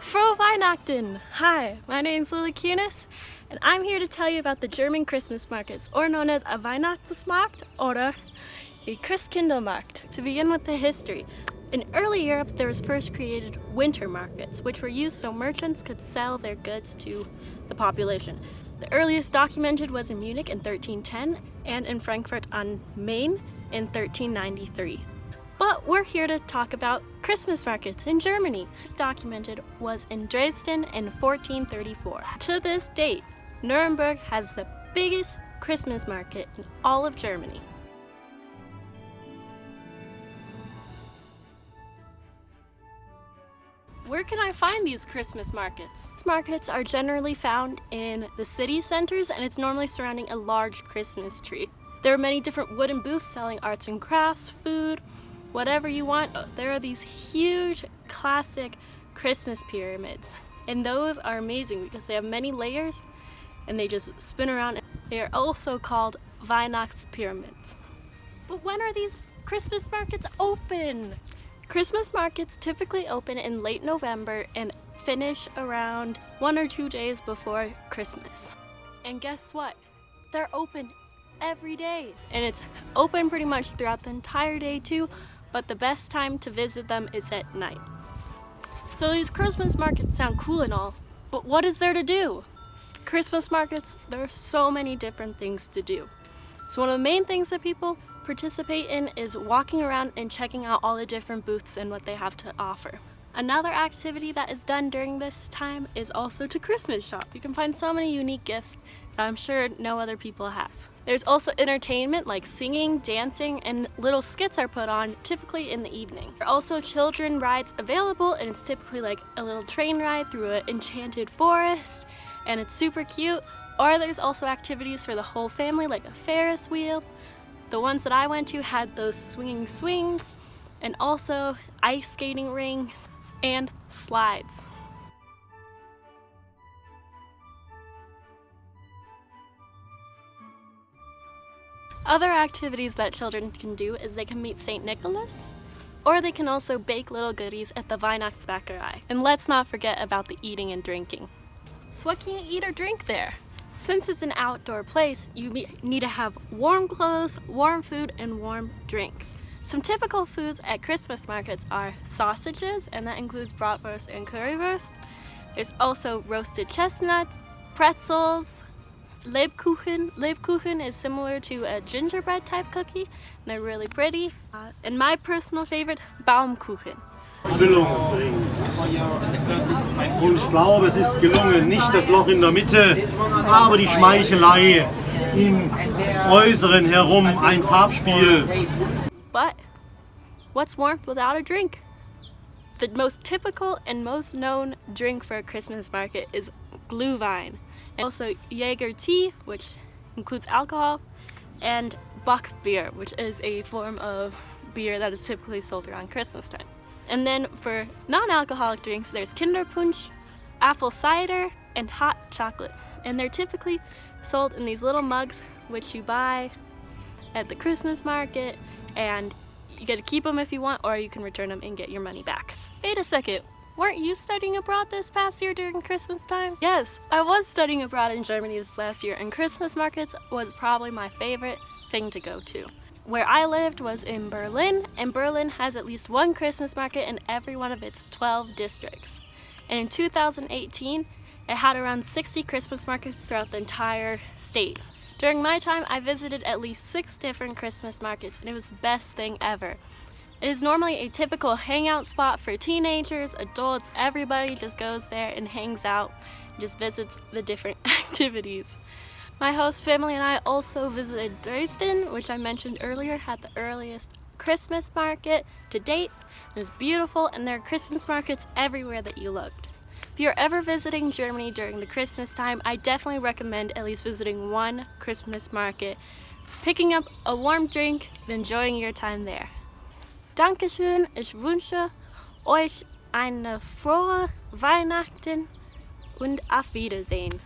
Frohe Weihnachten! Hi, my name is Lily Kunis, and I'm here to tell you about the German Christmas markets, or known as a Weihnachtsmarkt or a Christkindlmarkt. To begin with the history, in early Europe there was first created winter markets, which were used so merchants could sell their goods to the population. The earliest documented was in Munich in 1310 and in Frankfurt on Main in 1393. But we're here to talk about Christmas markets in Germany. First documented was in Dresden in 1434. To this date, Nuremberg has the biggest Christmas market in all of Germany. Where can I find these Christmas markets? These markets are generally found in the city centers, and it's normally surrounding a large Christmas tree. There are many different wooden booths selling arts and crafts, food, whatever you want. There are these huge classic Christmas pyramids, and those are amazing because they have many layers and they just spin around. They are also called Weihnachtspyramids. But when are these Christmas markets open? Christmas markets typically open in late November and finish around 1 or 2 days before Christmas. And guess what? They're open every day. And it's open pretty much throughout the entire day too, but the best time to visit them is at night. So these Christmas markets sound cool and all, but what is there to do? Christmas markets, there are so many different things to do. So one of the main things that people participate in is walking around and checking out all the different booths and what they have to offer. Another activity that is done during this time is also to Christmas shop. You can find so many unique gifts that I'm sure no other people have. There's also entertainment like singing, dancing, and little skits are put on, typically in the evening. There are also children rides available, and it's typically like a little train ride through an enchanted forest, and it's super cute. Or there's also activities for the whole family like a Ferris wheel. The ones that I went to had those swinging swings, and also ice skating rings and slides. Other activities that children can do is they can meet St. Nicholas, or they can also bake little goodies at the Weihnachtsbäckerei. And let's not forget about the eating and drinking. So what can you eat or drink there? Since it's an outdoor place, you need to have warm clothes, warm food, and warm drinks. Some typical foods at Christmas markets are sausages, and that includes bratwurst and currywurst. There's also roasted chestnuts, pretzels, Lebkuchen. Lebkuchen is similar to a gingerbread type cookie, and they're really pretty. And my personal favorite, Baumkuchen. Füllung bringt. Und ich glaube, es ist gelungen, nicht das Loch in der Mitte, aber die Schmeichelei im Äußeren herum, ein Farbspiel. But what's warmth without a drink? The most typical and most known drink for a Christmas market is Glühwein. And also Jäger tea, which includes alcohol, and Bock beer, which is a form of beer that is typically sold around Christmas time. And then for non-alcoholic drinks, there's Kinderpunsch, apple cider, and hot chocolate. And they're typically sold in these little mugs, which you buy at the Christmas market, and you get to keep them if you want, or you can return them and get your money back. Wait a second, weren't you studying abroad this past year during Christmas time? Yes, I was studying abroad in Germany this last year, and Christmas markets was probably my favorite thing to go to. Where I lived was in Berlin, and Berlin has at least one Christmas market in every one of its 12 districts. And in 2018, it had around 60 Christmas markets throughout the entire state. During my time, I visited at least 6 different Christmas markets, and it was the best thing ever. It is normally a typical hangout spot for teenagers, adults, everybody just goes there and hangs out, and just visits the different activities. My host family and I also visited Dresden, which I mentioned earlier had the earliest Christmas market to date. It was beautiful, and there are Christmas markets everywhere that you looked. If you're ever visiting Germany during the Christmas time, I definitely recommend at least visiting one Christmas market, picking up a warm drink, and enjoying your time there. Dankeschön, ich wünsche euch eine frohe Weihnachten und auf Wiedersehen.